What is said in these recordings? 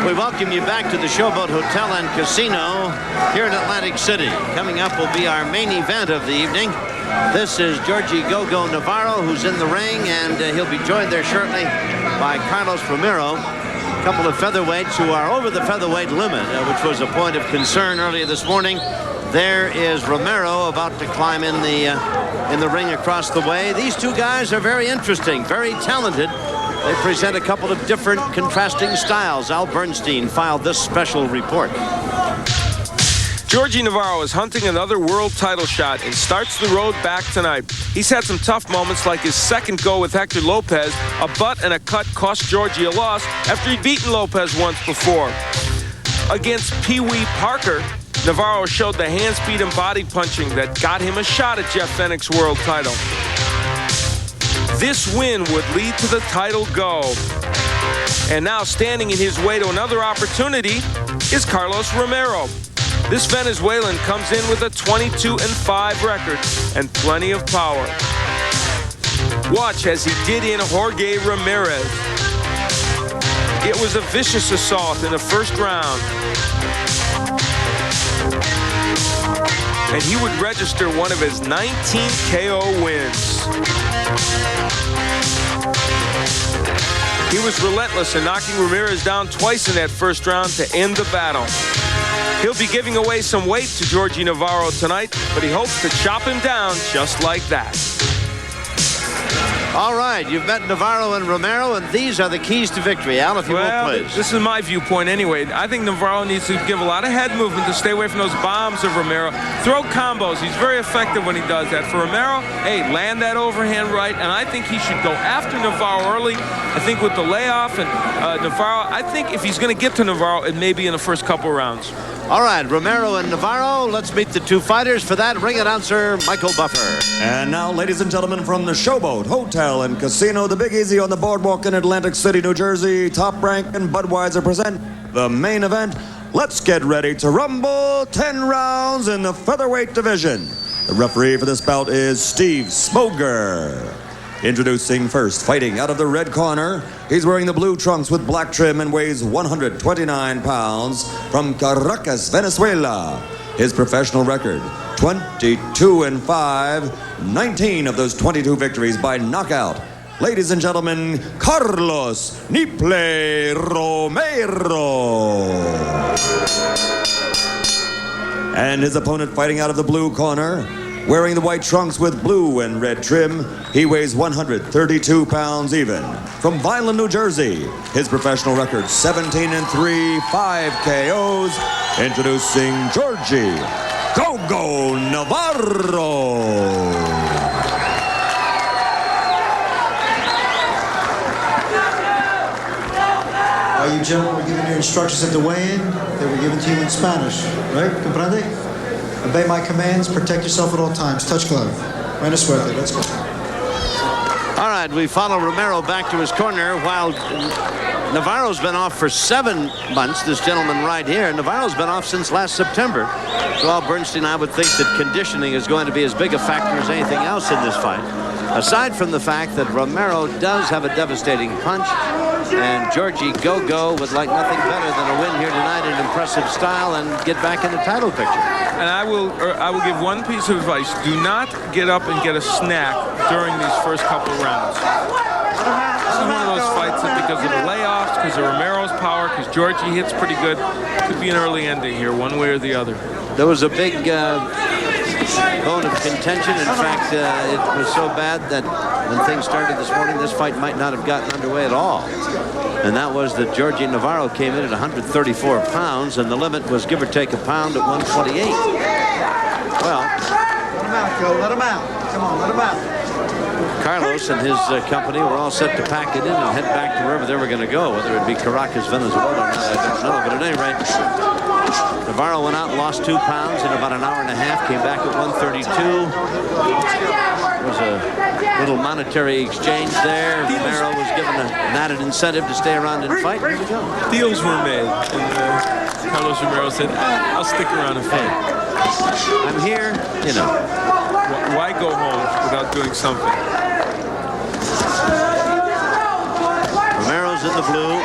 We welcome you back to the Showboat Hotel and Casino here in Atlantic City. Coming up will be our main event of the evening. This is Georgie "Go-Go" Navarro, who's in the ring, and he'll be joined there shortly by Carlos Romero. A couple of featherweights who are over the featherweight limit, which was a point of concern earlier this morning. There is Romero about to climb in the ring across the way. These two guys are very interesting, very talented. They present a couple of different contrasting styles. Al Bernstein filed this special report. Georgie Navarro is hunting another world title shot and starts the road back tonight. He's had some tough moments, like his second go with Hector Lopez. A butt and a cut cost Georgie a loss after he'd beaten Lopez once before. Against Pee Wee Parker, Navarro showed the hand speed and body punching that got him a shot at Jeff Fennick's world title. This win would lead to the title go. And now standing in his way to another opportunity is Carlos Romero. This Venezuelan comes in with a 22-5 record and plenty of power. Watch as he did in Jorge Ramirez. It was a vicious assault in the first round. And he would register one of his 19 KO wins. He was relentless in knocking Ramirez down twice in that first round to end the battle. He'll be giving away some weight to Georgie Navarro tonight, but he hopes to chop him down just like that. All right, you've met Navarro and Romero, and these are the keys to victory. Al, if you will, please. This is my viewpoint anyway. I think Navarro needs to give a lot of head movement to stay away from those bombs of Romero. Throw combos. He's very effective when he does that. For Romero, hey, land that overhand right, and I think he should go after Navarro early. I think with the layoff and Navarro, I think if he's going to get to Navarro, it may be in the first couple rounds. All right, Romero and Navarro. Let's meet the two fighters. For that, ring announcer Michael Buffer. And now, ladies and gentlemen, from the Showboat Hotel and Casino, the Big Easy on the boardwalk in Atlantic City, New Jersey, Top Rank and Budweiser present the main event. Let's get ready to rumble 10 rounds in the featherweight division. The referee for this bout is Steve Smoger. Introducing first, fighting out of the red corner. He's wearing the blue trunks with black trim and weighs 129 pounds. From Caracas, Venezuela. His professional record, 22-5. 19 of those 22 victories by knockout. Ladies and gentlemen, Carlos Niple Romero. And his opponent fighting out of the blue corner. Wearing the white trunks with blue and red trim, he weighs 132 pounds even. From Vineland, New Jersey, his professional record, 17-3, 5 KOs. Introducing Georgie "Go-Go" Navarro. You gentlemen were given your instructions at the weigh-in. They were given to you in Spanish, right? Comprende? Obey my commands. Protect yourself at all times. Touch glove. Buena suerte. Let's go. All right, we follow Romero back to his corner while Navarro's been off for 7 months. This gentleman right here, Navarro's been off since last September. So Al Bernstein, I would think that conditioning is going to be as big a factor as anything else in this fight. Aside from the fact that Romero does have a devastating punch, and Georgie "Go-Go" would like nothing better than a win here tonight in impressive style and get back in the title picture. And I will give one piece of advice. Do not get up and get a snack during these first couple rounds. This is one of those fights that because of the layoffs, because of Romero's power, because Georgie hits pretty good, could be an early ending here, one way or the other. There was a big bone of contention. In fact, it was so bad that when things started this morning, this fight might not have gotten underway at all. And that was that Georgie Navarro came in at 134 pounds, and the limit was give or take a pound at 128. Well, Let him out, Joe. Let him out. Come on, let him out. Carlos and his company were all set to pack it in and head back to wherever they were going to go, whether it be Caracas, Venezuela or not, I don't know. But at any rate, Navarro went out and lost 2 pounds in about an hour and a half, came back at 132. There was a little monetary exchange there. Romero was given an added incentive to stay around and fight. Here we go. Deals were made, and Carlos Romero said, I'll stick around and fight. I'm here, you know. Why go home without doing something? Romero's in the blue.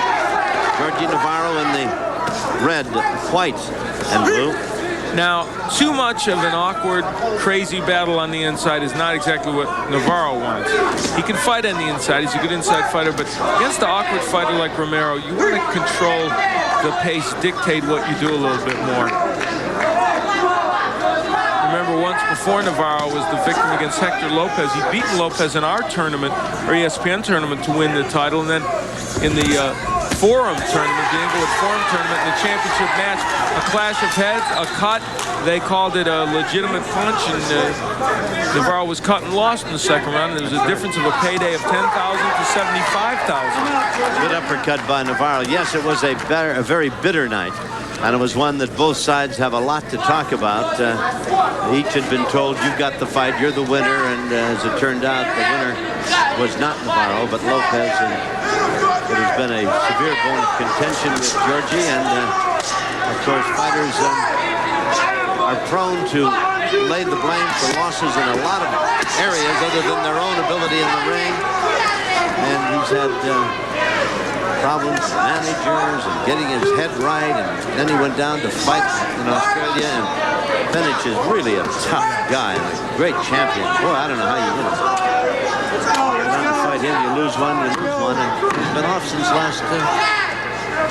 Georgie Navarro in the red, white, and blue. Now, too much of an awkward, crazy battle on the inside is not exactly what Navarro wants. He can fight on the inside. He's a good inside fighter, but against an awkward fighter like Romero, you want to control the pace, dictate what you do a little bit more. Remember, once before Navarro was the victim against Hector Lopez. He'd beaten Lopez in our tournament, or ESPN tournament, to win the title, and then in the Forum tournament, the Inglewood Forum tournament, in the championship match, a clash of heads, a cut. They called it a legitimate punch, and Navarro was cut and lost in the second round. There was a difference of a payday of $10,000 to $75,000. Good uppercut by Navarro. Yes, it was a very bitter night, and it was one that both sides have a lot to talk about. Each had been told, you've got the fight, you're the winner, and as it turned out, the winner was not Navarro, but Lopez, and it has been a severe bone of contention with Georgie, and of course, fighters are prone to lay the blame for losses in a lot of areas other than their own ability in the ring, and he's had problems with managers and getting his head right, and then he went down to fight in Australia, and Benich is really a tough guy, and a great champion. Boy, I don't know how you win it. Fight him, you lose one, and he's been off since last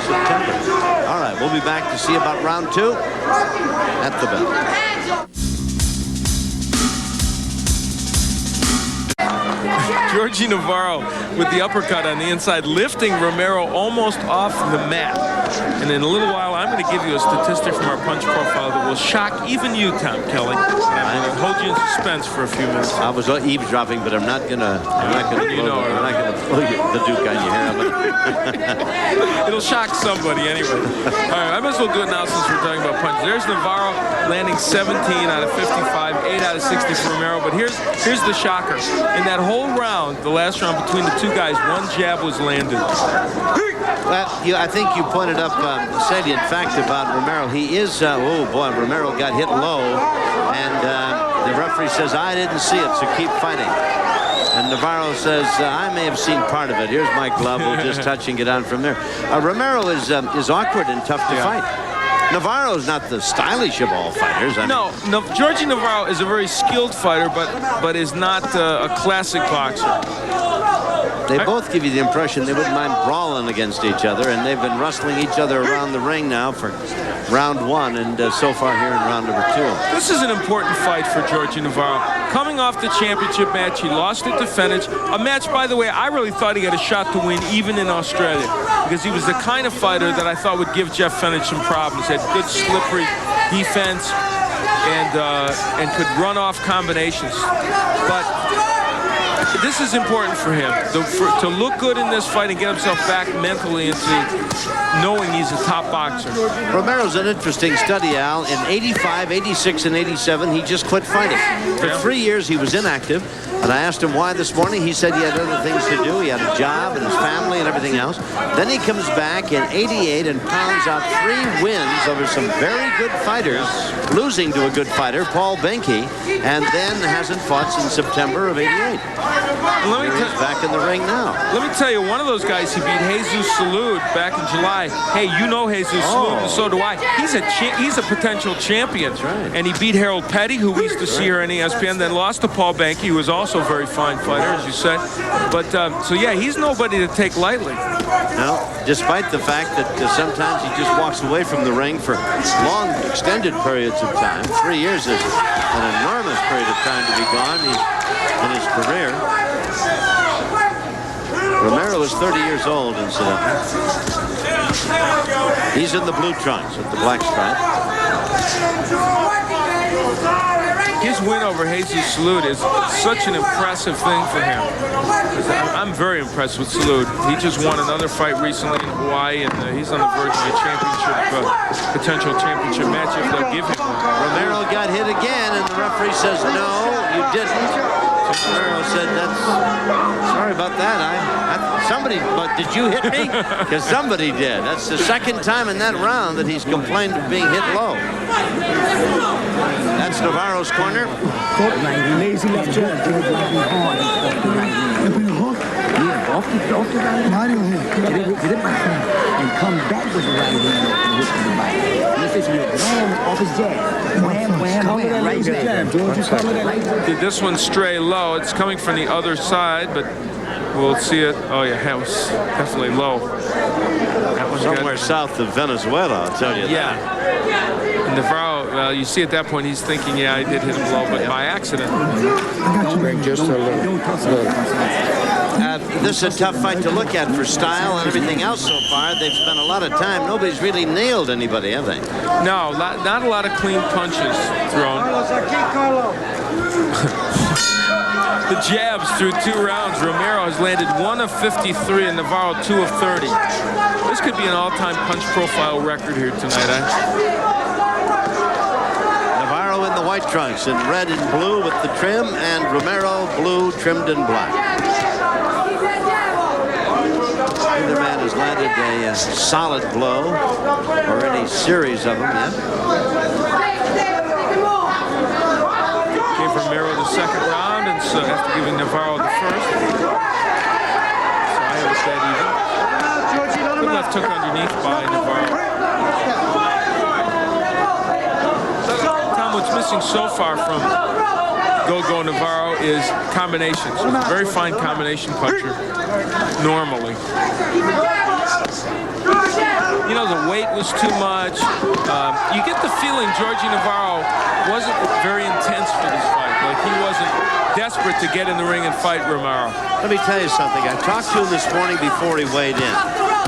September. All right, we'll be back to see about round 2 at the bell. Georgie Navarro with the uppercut on the inside, lifting Romero almost off the mat. And in a little while, I'm going to give you a statistic from our punch profile that will shock even you, Tom Kelly. I'm going to hold you in suspense for a few minutes. I was eavesdropping, but I'm not going to blow the Duke on you here. It'll shock somebody anyway. All right, I might as well do it now since we're talking about punches. There's Navarro landing 17 out of 55, 8 out of 60 for Romero. But here's the shocker. In that whole round, the last round between the two guys, one jab was landed. Well, I think you pointed up a salient fact about Romero. He is, oh boy, Romero got hit low, and the referee says, I didn't see it, so keep fighting. And Navarro says, I may have seen part of it. Here's my glove. We'll just touch and get on from there. Romero is awkward and tough to fight. Navarro's not the stylish of all fighters. No, Georgie Navarro is a very skilled fighter, but is not a classic boxer. They both give you the impression they wouldn't mind brawling against each other, and they've been wrestling each other around the ring now for round 1, and so far here in round number 2. This is an important fight for Georgie Navarro. Coming off the championship match, he lost it to Fenich. A match, by the way, I really thought he had a shot to win even in Australia, because he was the kind of fighter that I thought would give Jeff Fenich some problems. He had good slippery defense and could run off combinations. But this is important for him, to look good in this fight and get himself back mentally into knowing he's a top boxer. Romero's an interesting study, Al. In 85, 86, and 87, he just quit fighting. For 3 years, he was inactive. And I asked him why this morning. He said he had other things to do. He had a job and his family and everything else. Then he comes back in 88 and pounds out 3 wins over some very good fighters, losing to a good fighter, Paul Benke, and then hasn't fought since September of 88. He's back in the ring now. Let me tell you, one of those guys, he beat Jesus Salud back in July. Hey, you know Jesus Salud, and so do I. He's a potential champion. That's right. And he beat Harold Petty, who we used to see here on ESPN, then lost to Paul Benke, who was also a very fine fighter, as you said. But, so yeah, he's nobody to take lightly. No, despite the fact that sometimes he just walks away from the ring for long, extended periods of time. 3 years is an enormous period of time to be gone in his career. Romero is 30 years old, incidentally. He's in the blue trunks with the black stripe. His win over Jesus Salud is such an impressive thing for him. I'm very impressed with Salud. He just won another fight recently in Hawaii, and he's on the verge of a championship, potential championship match if they'll give him one. Romero got hit again, and the referee says, no, you didn't. Romero said, sorry about that. But did you hit me? Because somebody did. That's the second time in that round that he's complained of being hit low. That's Navarro's corner. Lazy left jab. off the right hand. Get it back and come back with the right hand with the body. This is your wham off his jab. Wham, wham, wham. Right there. Did this one stray low? It's coming from the other side, but we'll see it. Oh yeah, that was definitely low. That was somewhere good. south of Venezuela, I'll tell you. Yeah. And Navarro, well, you see at that point he's thinking, yeah, I did hit him low, but by accident. Just a little. This is a tough fight to look at for style and everything else so far. They've spent a lot of time. Nobody's really nailed anybody, have they? No, not a lot of clean punches thrown. The jabs through 2 rounds. Romero has landed 1 of 53 and Navarro 2 of 30. This could be an all-time punch profile record here tonight, Navarro in the white trunks in red and blue with the trim, and Romero blue trimmed in black. Neither man has landed a solid blow or any series of them yet. Gave Romero the second round, and so after giving Navarro the first. So I was dead even. Good left hook underneath by Navarro. Tom, what's missing so far from Gogo Navarro is combinations. He's a very fine combination puncher, normally. You know, the weight was too much. You get the feeling Georgie Navarro wasn't very intense for this fight. Like, he wasn't desperate to get in the ring and fight Romero. Let me tell you something. I talked to him this morning before he weighed in.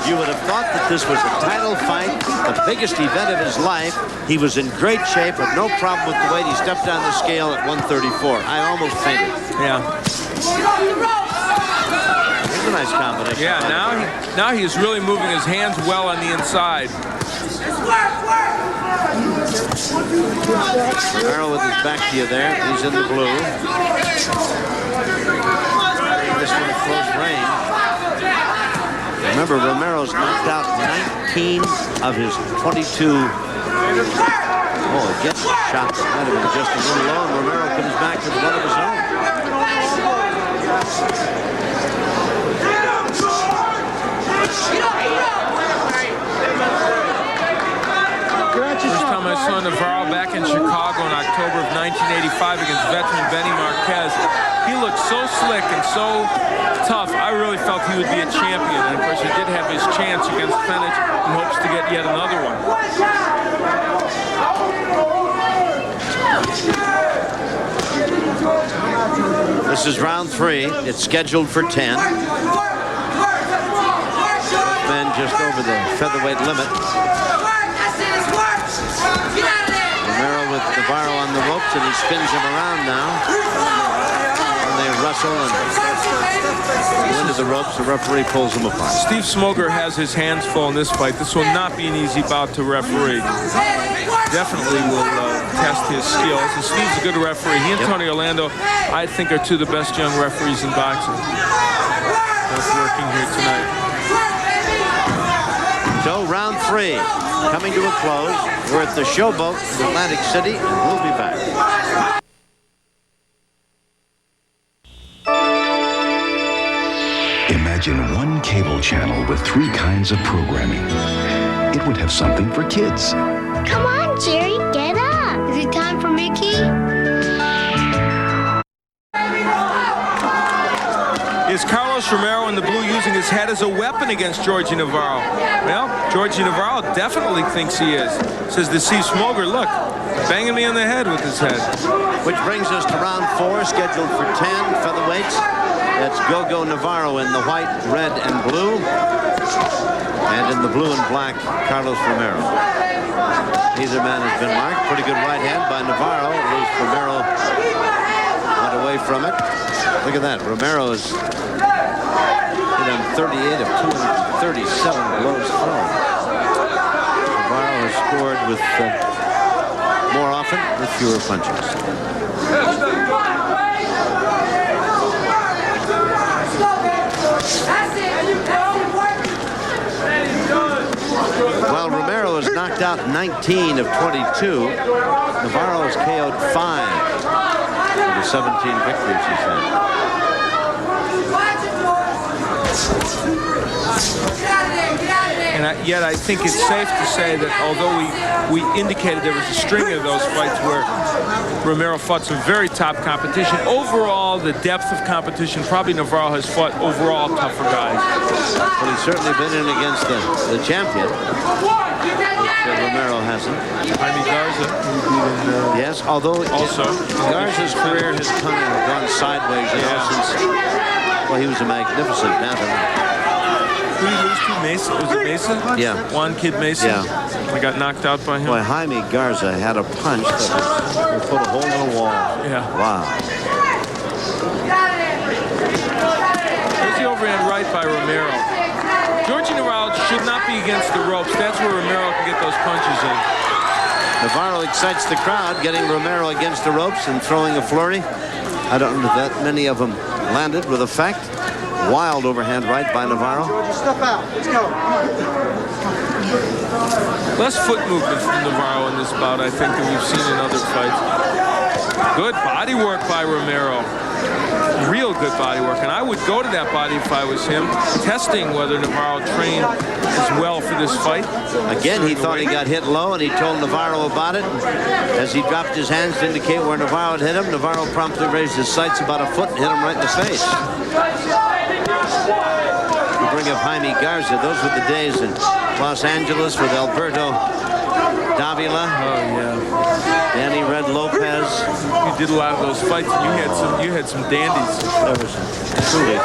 You would have thought that this was a title fight, the biggest event of his life. He was in great shape, had no problem with the weight. He stepped down the scale at 134. I almost fainted. Yeah. It's a nice combination. Yeah, now he is really moving his hands well on the inside. Romero with his back to you there. He's in the blue. This one at close range. Remember, Romero's knocked out 19 of his 22. Oh, again, shot that might have been just a little low, and Romero comes back with one of his own. First time I saw Navarro back in Chicago in October of 1985 against veteran Benny Marquez. He looked so slick and so tough. I really felt he would be a champion. And of course, he did have his chance against Fenech in hopes to get yet another one. This is round 3. It's scheduled for 10. Men just over the featherweight limit. Romero with Navarro on the ropes, and he spins him around now. And they wrestle and go into the ropes. The referee pulls them apart. Steve Smoger has his hands full in this fight. This will not be an easy bout to referee. Definitely will test his skills. And Steve's a good referee. He and Tony Orlando, I think, are 2 of the best young referees in boxing. Both working here tonight. So round 3 coming to a close. We're at the Showboat in Atlantic City, and we'll be back. Imagine one cable channel with 3 kinds of programming. It would have something for kids. Come on, Jerry, get up. Is it time for Mickey? Is Carlos Romero in the blue using his head as a weapon against Georgie Navarro? Well, Georgie Navarro definitely thinks he is. Says to Steve Smoger, look, banging me on the head with his head. Which brings us to round 4, scheduled for 10 featherweights. That's Gogo Navarro in the white, red, and blue. And in the blue and black, Carlos Romero. Either man has been marked. Pretty good right hand by Navarro. At least Romero went away from it. Look at that. Romero is hit on 38 of 237 blows thrown. Navarro has scored with more often with fewer punches. While Romero has knocked out 19 of 22, Navarro has KO'd 5 of the 17 victories he's had. And yet I think it's safe to say that although we indicated there was a string of those fights where Romero fought some very top competition, overall the depth of competition, probably Navarro has fought overall tougher guys. But he's certainly been in against the champion, which Romero hasn't. Jaime Garza. Yes, although Also. Garza's career has kind of gone sideways, you know, since, well, he was a magnificent bantamweight. Who did he lose to? Mesa? Was it Mesa? Yeah. Juan Kid Mesa? Yeah. I got knocked out by him. Boy, Jaime Garza had a punch that would put a hole in a wall. Yeah. Wow. There's the overhand right by Romero. Georgie Navarro should not be against the ropes. That's where Romero can get those punches in. Navarro excites the crowd, getting Romero against the ropes and throwing a flurry. I don't know that many of them landed with effect. Wild overhand right by Navarro. Step out. Let's go. Less foot movement from Navarro in this bout, I think, than we've seen in other fights. Good body work by Romero. Real good body work. And I would go to that body if I was him, testing whether Navarro trained as well for this fight. Again, he thought he got hit low, and he told Navarro about it. As he dropped his hands to indicate where Navarro had hit him, Navarro promptly raised his sights about a foot and hit him right in the face. We bring up Jaime Garza. Those were the days in Los Angeles with Alberto Davila. Oh, yeah. Danny Red Lopez. You did a lot of those fights, and you had some dandies. There was truly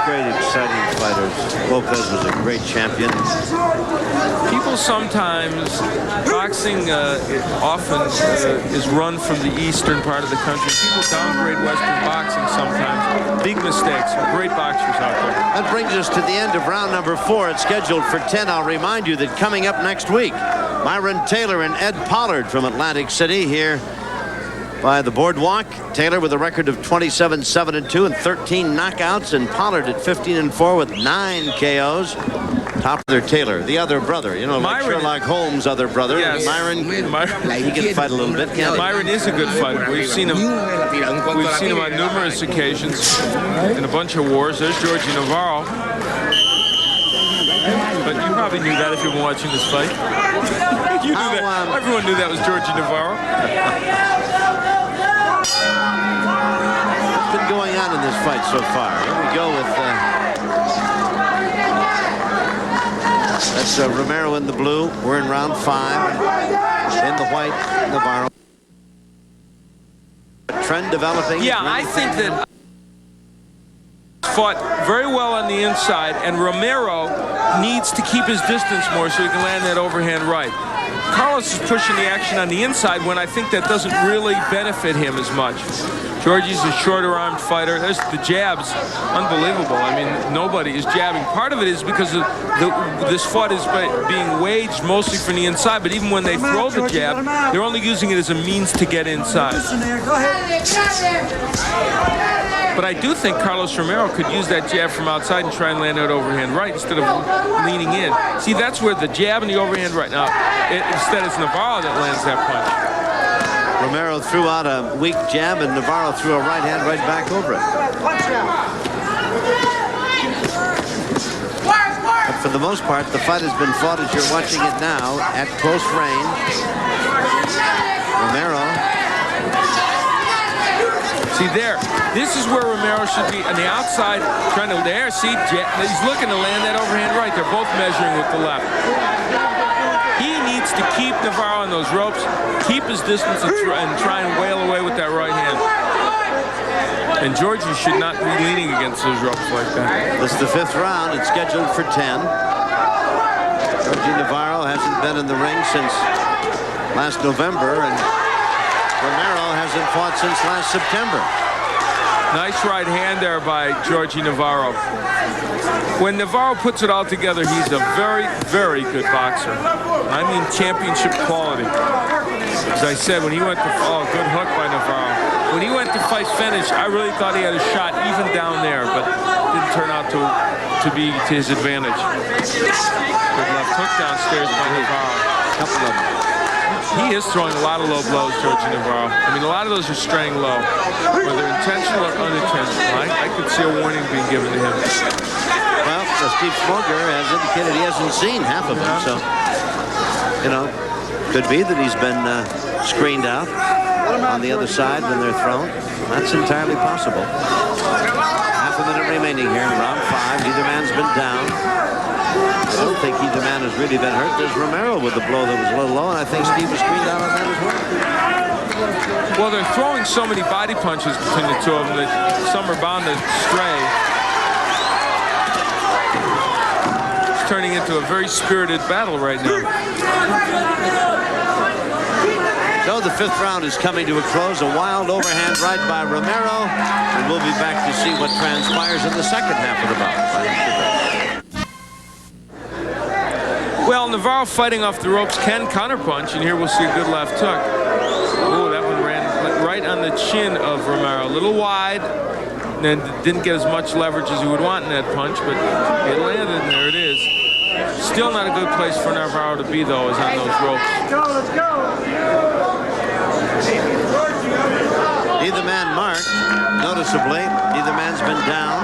great, exciting fighters. Lopez was a great champion. People sometimes, boxing often is run from the eastern part of the country. People downgrade Western boxing sometimes. Big mistakes. Great boxers out there. That brings us to the end of round number 4. It's scheduled for 10. I'll remind you that coming up next week, Myron Taylor and Ed Pollard from Atlantic City here by the Boardwalk. Taylor with a record of 27-7-2 and 13 knockouts, and Pollard at 15-4 with 9 KOs. Top of their Taylor, the other brother, you know, like Myron, Sherlock Holmes' other brother. Yes. Myron, he can fight a little bit, can't he? Myron is a good fighter. We've seen him on numerous occasions in a bunch of wars. There's Georgie Navarro. But you probably knew that if you've been watching this fight. You knew that. Everyone knew that was Georgie Navarro. What's been going on in this fight so far? Here we go with that's Romero in the blue. We're in round 5. In the white, Navarro. Trend developing. Yeah, I think that fought very well on the inside, and Romero needs to keep his distance more so he can land that overhand right. Carlos is pushing the action on the inside when I think that doesn't really benefit him as much. Georgie's a shorter-armed fighter. There's the jabs, unbelievable. I mean, nobody is jabbing. Part of it is because of this fight is being waged mostly from the inside, but even when they throw the jab, they're only using it as a means to get inside. But I do think Carlos Romero could use that jab from outside and try and land that overhand right instead of leaning in. See, that's where the jab and the overhand right now, instead it's Navarro that lands that punch. Romero threw out a weak jab, and Navarro threw a right hand right back over it. But for the most part, the fight has been fought as you're watching it now at close range. Romero. See there, this is where Romero should be on the outside, trying to there. See, he's looking to land that overhand right. They're both measuring with the left. He needs to keep Navarro on those ropes, keep his distance, and try and wail away with that right hand. And Georgie should not be leaning against those ropes like that. This is the 5th round. It's scheduled for 10. Georgie Navarro hasn't been in the ring since last November, and Romero hasn't fought since last September. Nice right hand there by Georgie Navarro. When Navarro puts it all together, he's a very, very good boxer. I mean championship quality. As I said, when he went to good hook by Navarro. When he went to fight finish, I really thought he had a shot even down there, but didn't turn out to be to his advantage. Good left hook downstairs by Navarro. Couple of them. He is throwing a lot of low blows, Georgie Navarro. I mean, a lot of those are straying low, whether intentional or unintentional. I could see a warning being given to him. Well, Steve Smoker has indicated he hasn't seen half of them, so, you know, could be that he's been screened out on the other side when they're thrown. That's entirely possible. Half a minute remaining here in round 5. Either man's been down. I don't think either man has really been hurt. There's Romero with the blow that was a little low, and I think Steve was screened out on that as well. Well, they're throwing so many body punches between the two of them that some are bound to stray. It's turning into a very spirited battle right now. So the 5th round is coming to a close. A wild overhand right by Romero. And we'll be back to see what transpires in the second half of the bout. Well, Navarro fighting off the ropes can counterpunch, and here we'll see a good left hook. Oh, that one ran right on the chin of Romero. A little wide, and didn't get as much leverage as he would want in that punch, but it landed, and there it is. Still not a good place for Navarro to be, though, is on those ropes. Let's go. Neither man marked, noticeably. Neither man's been down.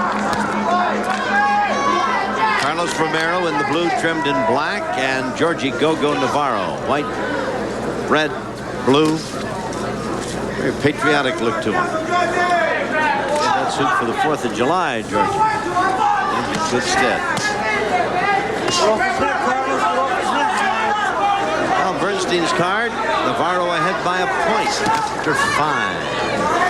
Carlos Romero in the blue, trimmed in black, and Georgie "Go-Go" Navarro. White, red, blue. Very patriotic look to him. Get that suit for the 4th of July, Georgie. In good stead. Well, Bernstein's card. Navarro ahead by a point after 5.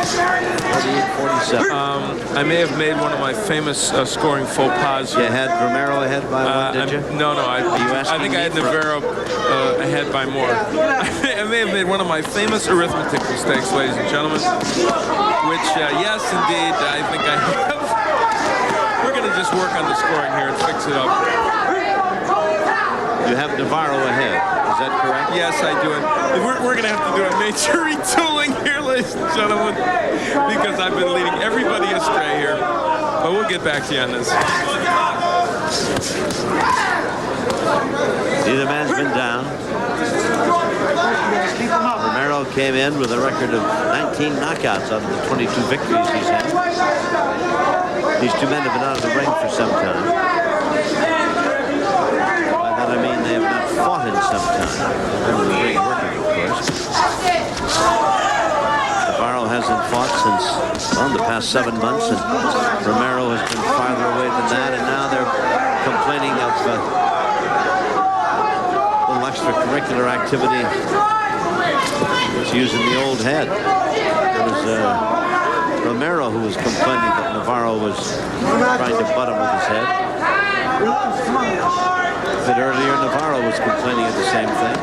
48-47. I may have made one of my famous scoring faux pas. You had Romero ahead by one, did you? No. I think I had Navarro ahead by more. I may have made one of my famous arithmetic mistakes, ladies and gentlemen, which, yes, indeed, I think I have. We're going to just work on the scoring here and fix it up. You have Navarro ahead. Is that correct? Yes, I do it. We're going to have to do a major retooling here, ladies and gentlemen, because I've been leading everybody astray here. But we'll get back to you on this. Neither man's been down. Romero came in with a record of 19 knockouts out of the 22 victories he's had. These two men have been out of the ring for some time. By that I mean they have not fought in some time. They've been in the ring working, of course. Navarro hasn't fought since, well, the past 7 months, and Romero has been farther away than that, and now they're complaining of a little extracurricular activity. It's using the old head. It was Romero who was complaining that Navarro was trying to butt him with his head. A bit earlier, Navarro was complaining of the same thing.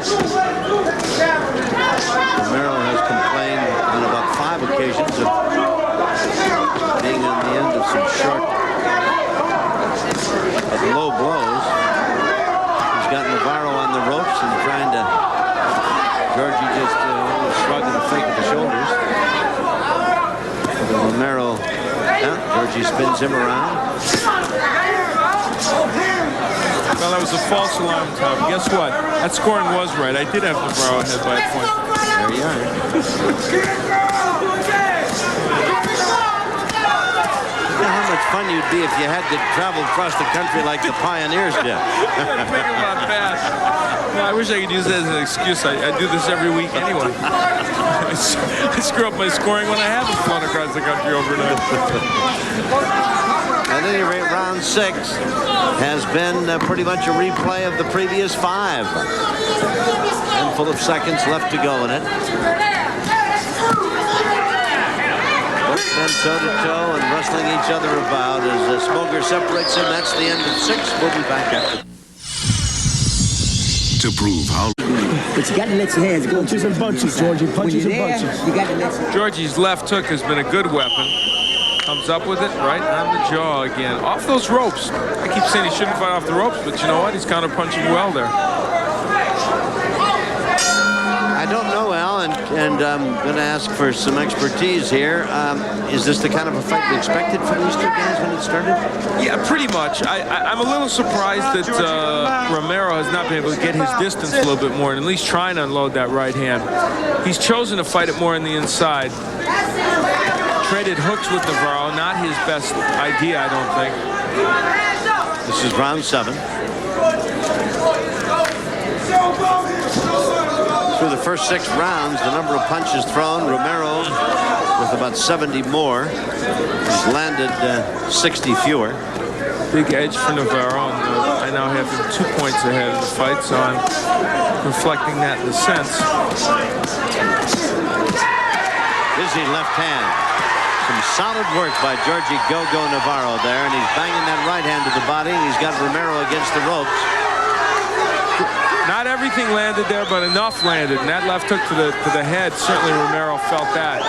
Romero has complained on about 5 occasions of being on the end of some short but low blows. He's got Navarro on the ropes and trying to, Georgie just shrugging a fake at the shoulders. Romero, Georgie spins him around. Well, that was a false alarm, Tom. Guess what? That scoring was right. I did have Navarro ahead by a point. There you are. You know how much fun you'd be if you had to travel across the country like the pioneers did. Think about that. No, I wish I could use that as an excuse. I do this every week anyway. I screw up my scoring when I haven't flown across the country overnight. At any rate, round 6 has been pretty much a replay of the previous 5. Handful of seconds left to go in it. Both men toe-to-toe and wrestling each other about as Smoker separates him. That's the end of 6. We'll be back after. To prove how... But you got to let your hands go. Punches and bunches, Georgie. Punches and bunches. You got to let your... Georgie's left hook has been a good weapon. Comes up with it right on the jaw again. Off those ropes. I keep saying he shouldn't fight off the ropes, but you know what? He's counter-punching well there. I don't know, Al, and And I'm going to ask for some expertise here. Is this the kind of a fight we expected from these two guys when it started? Yeah, pretty much. I'm a little surprised that Romero has not been able to get his distance a little bit more and at least try and unload that right hand. He's chosen to fight it more on the inside. Traded hooks with Navarro, not his best idea, I don't think. This is round 7. Through the first 6 rounds, the number of punches thrown, Romero with about 70 more. He's landed 60 fewer. Big edge for Navarro, and I now have him 2 points ahead of the fight, so I'm reflecting that in a sense. Busy left hand. Some solid work by Georgie "Go-Go" Navarro there, and he's banging that right hand to the body. He's got Romero against the ropes. Not everything landed there, but enough landed, and that left hook to the head. Certainly Romero felt that.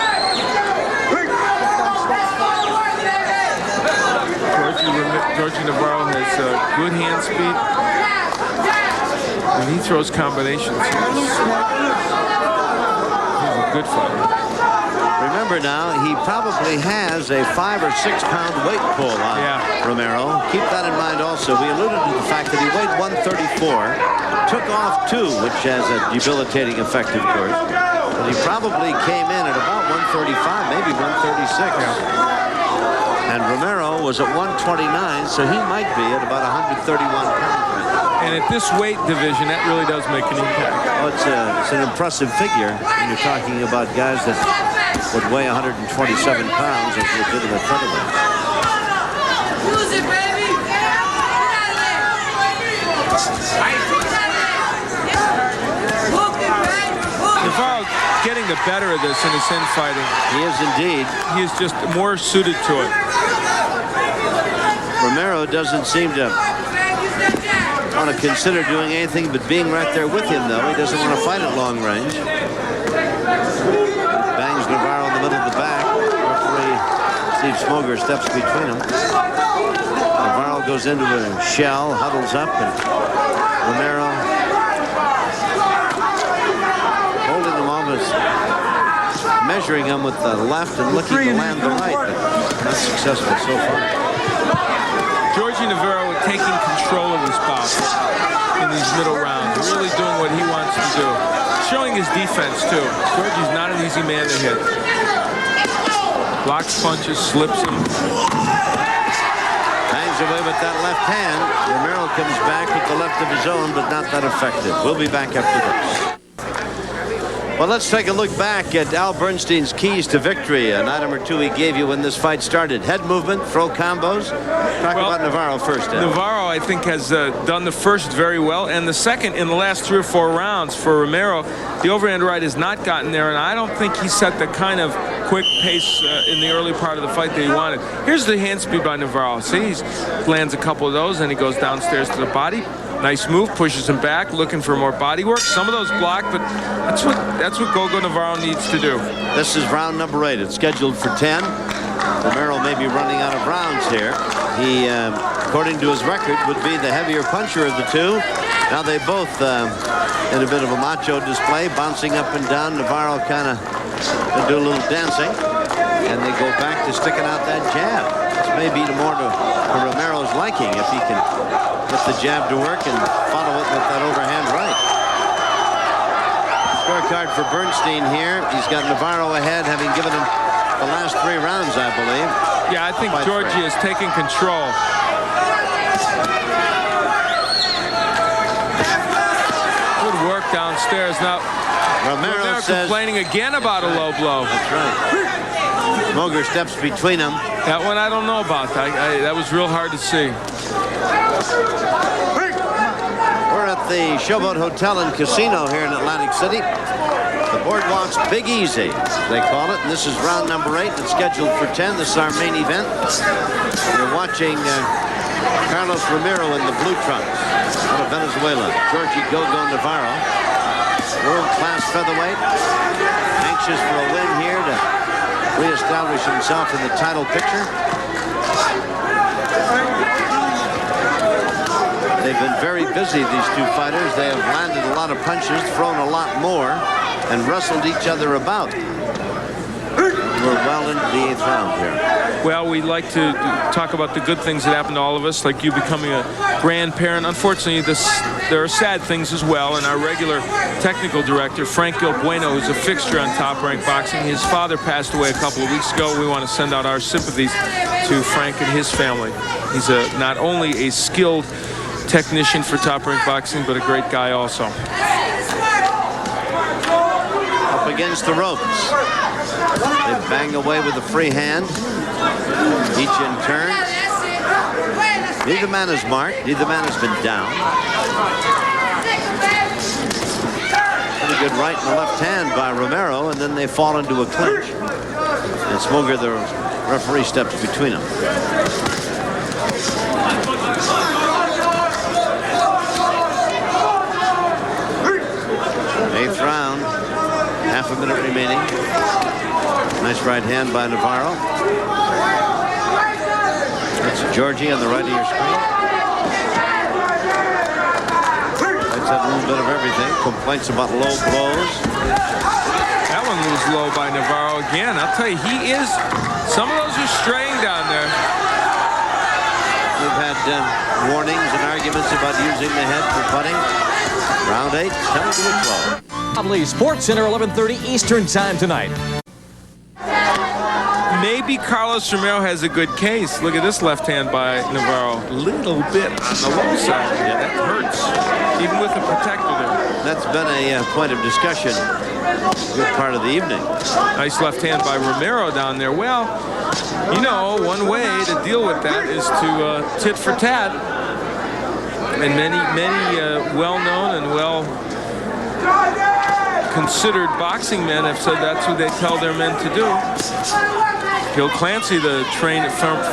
Georgie Navarro has good hand speed. When he throws combinations, he's a good fighter. Remember now, he probably has a 5 or 6 pound weight pull on Romero. Keep that in mind also. We alluded to the fact that he weighed 134, took off 2, which has a debilitating effect, of course. But he probably came in at about 135, maybe 136. And Romero was at 129, so he might be at about 131 pounds. And at this weight division, that really does make an impact. Well, it's an impressive figure when you're talking about guys that would weigh 127 pounds as legitimate featherweights. Use it, baby! Navarro getting the better of this in his infighting. He is indeed. He is just more suited to it. Romero doesn't seem to want to consider doing anything but being right there with him, though. He doesn't want to fight at long range. Bangs Navarro in the middle of the back. Referee Steve Smoger steps between them. Navarro goes into a shell, huddles up, and Romero holding him almost, measuring him with the left and looking to land the right, but not successful so far. Georgie Navarro taking control of his box in these middle rounds, really doing what he wants to do. Showing his defense, too. Georgie's not an easy man to hit. Blocks punches, slips him. Hangs away with that left hand. Romero comes back with the left of his own, but not that effective. We'll be back after this. Well, let's take a look back at Al Bernstein's keys to victory, an item or two he gave you when this fight started. Head movement, throw combos. Talk about Navarro first, Al. Navarro, I think, has done the first very well, and the second in the last 3 or 4 rounds for Romero. The overhand right has not gotten there, and I don't think he set the kind of quick pace in the early part of the fight that he wanted. Here's the hand speed by Navarro. See, he lands a couple of those, and he goes downstairs to the body. Nice move, pushes him back, looking for more body work. Some of those blocked, but that's what Go-Go Navarro needs to do. This is round number 8. It's scheduled for 10. Romero may be running out of rounds here. He, according to his record, would be the heavier puncher of the two. Now they both in a bit of a macho display, bouncing up and down. Navarro kind of do a little dancing, and they go back to sticking out that jab. This may be more to Romero's liking if he can get the jab to work and follow it with that overhand right. Scorecard for Bernstein here. He's got Navarro ahead, having given him the last 3 rounds, I believe. Yeah, I think Georgie is taking control. Good work downstairs. Now, Romero says, complaining again about a low blow. That's right. Smoger steps between them. That one I don't know about. That was real hard to see. We're at the Showboat Hotel and Casino here in Atlantic City. The Boardwalk's Big Easy, they call it. And this is round number 8. It's scheduled for 10. This is our main event. You're watching Carlos Romero in the blue trunks out of Venezuela. Georgie "Go-Go" Navarro, world-class featherweight, anxious for a win here to reestablish himself in the title picture. They've been very busy, these two fighters. They have landed a lot of punches, thrown a lot more. and wrestled each other about. We're well into the 8th round here. Well, we like to talk about the good things that happen to all of us, like you becoming a grandparent. Unfortunately, there are sad things as well, and our regular technical director, Frank Gilbueno, who's a fixture on Top Rank Boxing, his father passed away a couple of weeks ago. We want to send out our sympathies to Frank and his family. He's not only a skilled technician for Top Rank Boxing, but a great guy also. Up against the ropes. They bang away with a free hand, each in turn. Neither man is marked. Neither man has been down. Pretty good right and left hand by Romero, and then they fall into a clinch. And Smoger, the referee, steps between them. 8th round, half a minute remaining. Nice right hand by Navarro. That's Georgie on the right of your screen. Let's have a little bit of everything. Complaints about low blows. That one was low by Navarro again. I'll tell you, he is. Some of those are straying down there. We've had warnings and arguments about using the head for putting. Round 8, coming to a 12. Sports Center, 11:30 Eastern Time tonight. Maybe Carlos Romero has a good case. Look at this left hand by Navarro. A little bit on the low side. Yeah, that hurts. Even with a protector there. That's been a point of discussion. Good part of the evening. Nice left hand by Romero down there. Well, you know, one way to deal with that is to tit for tat. And many well-known and well-considered boxing men have said that's what they tell their men to do. Bill Clancy, the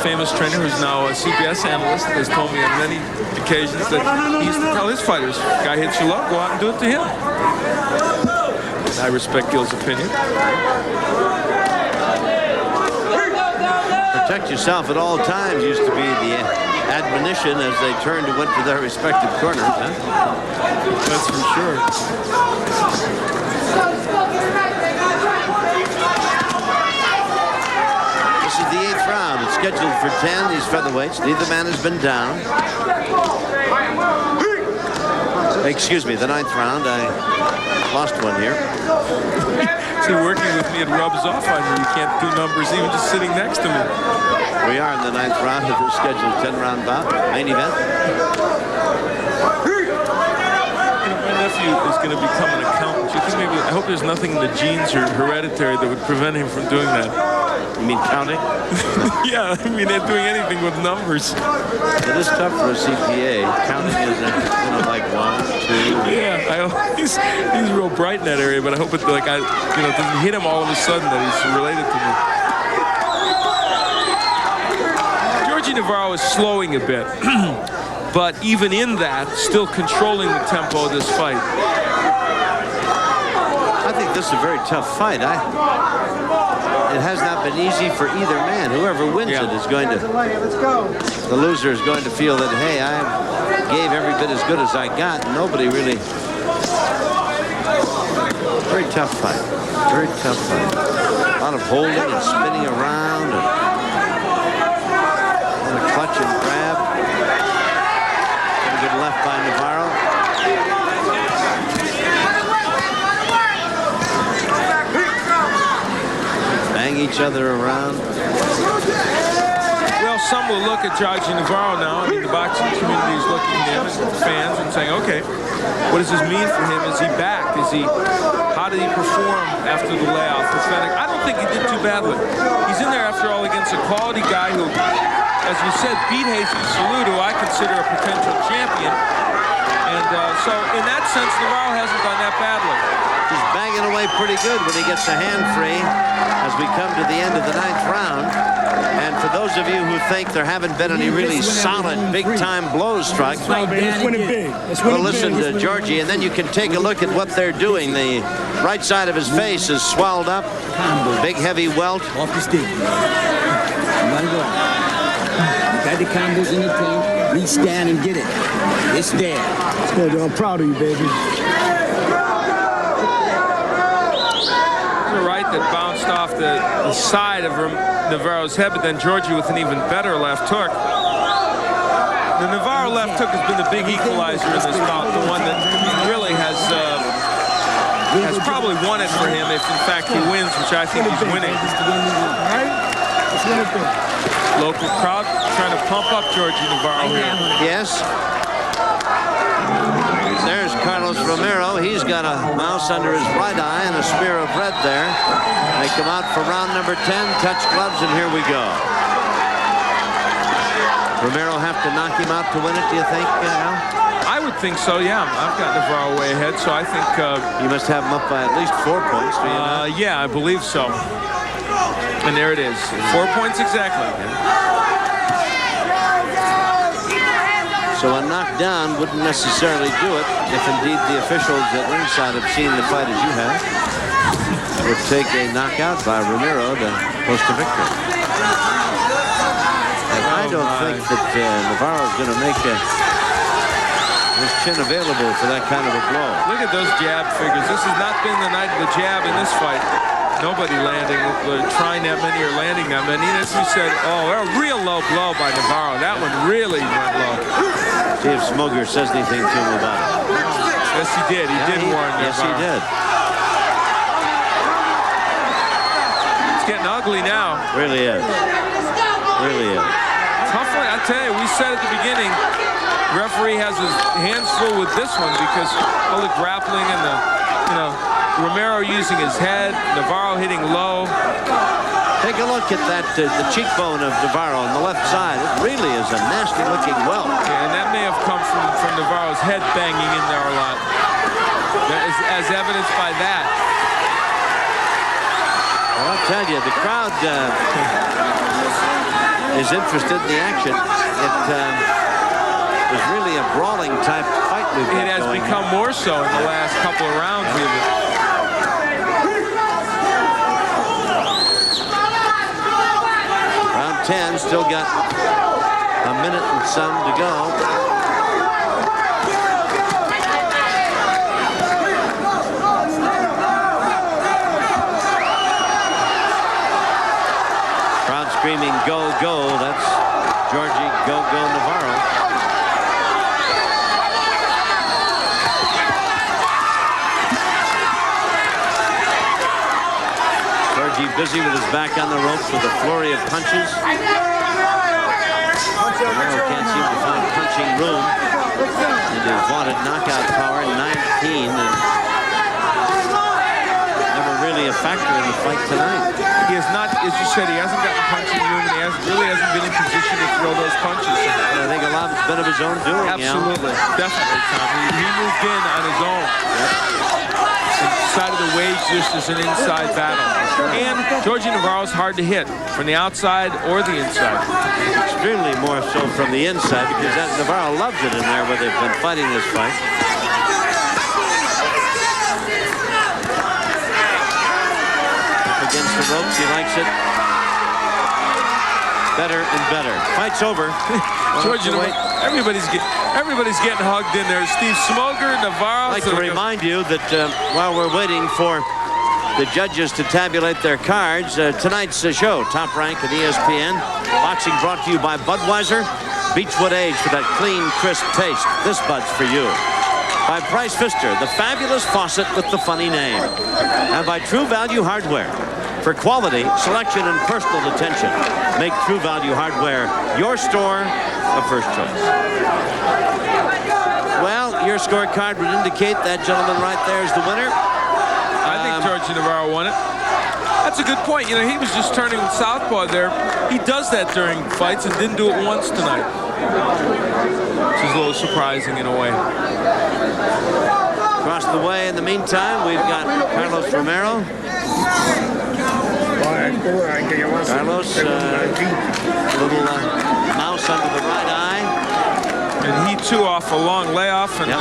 famous trainer who's now a CBS analyst, has told me on many occasions that he used to tell his fighters, guy hits you low, go out and do it to him. I respect Gil's opinion. Protect yourself at all times used to be the admonition as they turned and went to their respective corners. Huh? That's for sure. This is the 8th round. It's scheduled for 10. These featherweights. Neither man has been down. Excuse me, the 9th round. I lost one here. See, working with me, it rubs off on you. You can't do numbers even just sitting next to me. We are in the 9th round of the scheduled 10-round bout. Main event. My nephew is going to become an accountant. You think maybe, I hope there's nothing in the genes or hereditary that would prevent him from doing that. You mean counting? Yeah, I mean, they're doing anything with numbers. It is tough for a CPA. Counting is, like 1, 2. Yeah, he's real bright in that area, but I hope it doesn't hit him all of a sudden that he's related to me. Georgie Navarro is slowing a bit, but even in that, still controlling the tempo of this fight. I think this is a very tough fight. It has not been easy for either man. Whoever wins it is going to... The loser is going to feel that, hey, I gave every bit as good as I got. Nobody really... Very tough fight. Very tough fight. A lot of holding and spinning around. And a clutch and grab. Pretty good left by Navarro. Bang each other around. Well, some will look at Georgie Navarro now. I mean, the boxing community is looking at him and fans and saying, okay, what does this mean for him? Is he back? How did he perform after the layoff? I don't think he did too badly. He's in there, after all, against a quality guy who, as we said, beat Jesus Salud, who I consider a potential champion. And so, in that sense, Navarro hasn't done that badly. He's banging away pretty good when he gets a hand free as we come to the end of the 9th round. And for those of you who think there haven't been any really solid, big-time blows struck, Let's win it big. well, listen to Georgie, and then you can take a look at what they're doing. The right side of his face is swelled up. Big, heavy welt. Off the stick. You gotta go. You got the combos in the team. Reach down and get it. It's there. Let's go, Joe. I'm proud of you, baby. that bounced off the side of Navarro's head, but then Georgie with an even better left hook. The Navarro left hook has been the big equalizer in this bout, the one that really has probably won it for him if, in fact, he wins, which I think he's winning. Local crowd trying to pump up Georgie Navarro here. Yes. There's Carlos Romero. He's got a mouse under his right eye and a smear of red there. They come out for round number 10, touch gloves, and here we go. Romero have to knock him out to win it, do you think, Al? I would think so, yeah. I've got Navarro way ahead, so I think... you must have him up by at least 4 points, do you not? Yeah, I believe so. And there it is. 4 points exactly. So a knockdown wouldn't necessarily do it if indeed the officials at ringside have seen the fight as you have. It would take a knockout by Romero to post a victory. And I don't think that Navarro is going to make his chin available for that kind of a blow. Look at those jab figures. This has not been the night of the jab in this fight. Nobody landing, trying that many or landing that many. As we said, a real low blow by Navarro. That one really went low. See if Smoger says anything to him about it. Yes, he did. He did warn Navarro. Yes, he did. It's getting ugly now. Really is. Really is. Tough one. I tell you, we said at the beginning, referee has his hands full with this one because all the grappling and the, Romero using his head, Navarro hitting low. Take a look at that, the cheekbone of Navarro on the left side. It really is a nasty-looking welt. Yeah, and that may have come from Navarro's head banging in there a lot. As evidenced by that. Well, I'll tell you, the crowd is interested in the action. It is really a brawling type fight we've got. It has become more so in the last couple of rounds. Round 10, still got a minute and some to go. Crowd screaming, go, go. That's Georgie, go, go, Navarro. Georgie busy with his back on the ropes with a flurry of punches. Navarro can't seem to find punching room in his vaunted knockout power, 19, and never really a factor in the fight tonight. He has not, as you said, he hasn't gotten punching room, and he really hasn't been in position to throw those punches. And I think a lot of it's been of his own doing. Absolutely, definitely, Tom. He moved in on his own. And decided to wage this as an inside battle. And Georgie Navarro's hard to hit from the outside or the inside. Extremely more so from the inside because Navarro loves it in there where they've been fighting this fight. Against the ropes, he likes it better and better. Fight's over. Georgie Navarro, everybody's getting hugged in there. Steve Smoger, Navarro. I'd like to remind you that while we're waiting for the judges to tabulate their cards, tonight's show, Top Rank and ESPN, boxing brought to you by Budweiser, Beechwood Age for that clean, crisp taste. This Bud's for you. By Price Pfister, the fabulous faucet with the funny name. And by True Value Hardware. For quality, selection, and personal attention, make True Value Hardware your store of first choice. Well, your scorecard would indicate that gentleman right there is the winner. I think Georgie Navarro won it. That's a good point. He was just turning southpaw there. He does that during fights and didn't do it once tonight. Which is a little surprising in a way. Across the way, in the meantime, we've got Carlos Romero. Carlos, little mouse under the right eye. And he, too, off a long layoff. And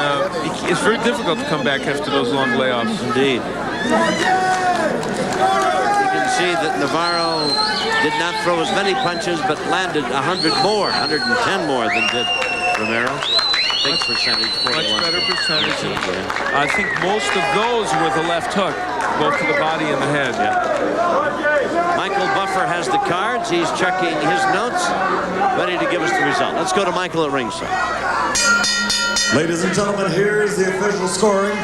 it's very difficult to come back after those long layoffs. Indeed. You can see that Navarro did not throw as many punches, but landed 110 more than did Romero. Big percentage. Much better percentage. I think most of those were the left hook. both to the body and the head. Michael Buffer has the cards. He's checking his notes, ready to give us the result. Let's go to Michael at ringside. Ladies and gentlemen, here's the official scoring.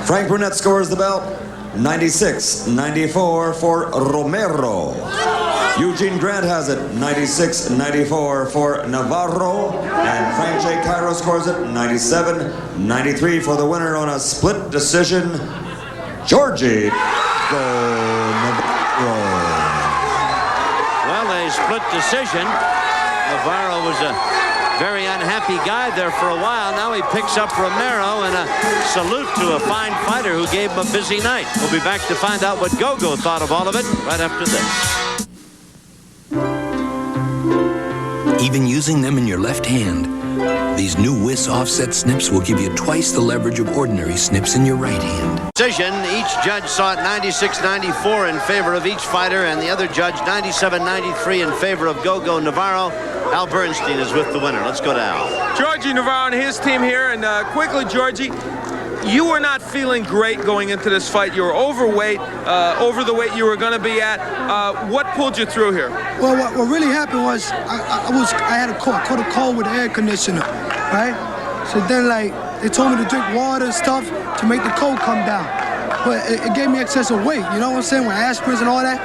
Frank Burnett scores the belt, 96-94 for Romero. Eugene Grant has it, 96-94 for Navarro. And Frank J. Cairo scores it, 97-93 for the winner on a split decision, Georgie Navarro. Well, a split decision. Navarro was a very unhappy guy there for a while. Now he picks up Romero, and a salute to a fine fighter who gave him a busy night. We'll be back to find out what Gogo thought of all of it right after this. Even using them in your left hand, these new Wiss offset snips will give you twice the leverage of ordinary snips in your right hand. Decision, each judge saw it 96-94 in favor of each fighter, and the other judge 97-93 in favor of Gogo Navarro. Al Bernstein is with the winner. Let's go to Al. Georgie Navarro and his team here, and quickly, Georgie, you were not feeling great going into this fight. You were overweight, over the weight you were going to be at. What pulled you through here? Well, what really happened was I had a cold. I caught a cold with the air conditioner, right? So then, like, they told me to drink water and stuff to make the cold come down. But it gave me excessive weight, you know what I'm saying, with aspirins and all that.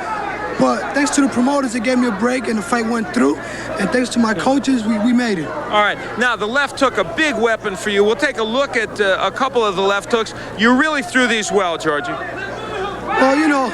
But thanks to the promoters, they gave me a break and the fight went through. And thanks to my coaches, we made it. All right. Now, the left hook, a big weapon for you. We'll take a look at a couple of the left hooks. You really threw these well, Georgie. Well, you know,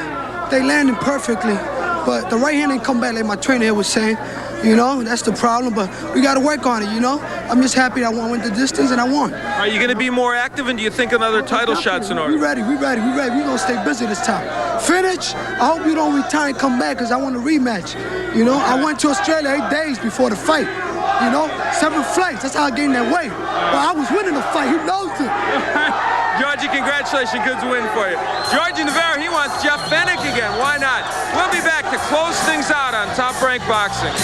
they landed perfectly. But the right hand didn't come back like my trainer here was saying. You know, that's the problem. But we got to work on it, you know. I'm just happy that I went the distance and I won. Are you going to be more active, and do you think another title shot's in order? We ready. We're going to stay busy this time. Finish. I hope you don't retire and come back because I want a rematch. You know, I went to Australia 8 days before the fight. You know, 7 flights. That's how I gained that weight. But I was winning the fight. Who knows it? Georgie, congratulations. Good win for you. Georgie Navarro, he wants Jeff Fennick again. Why not? We'll be back to close things out on Top Rank Boxing.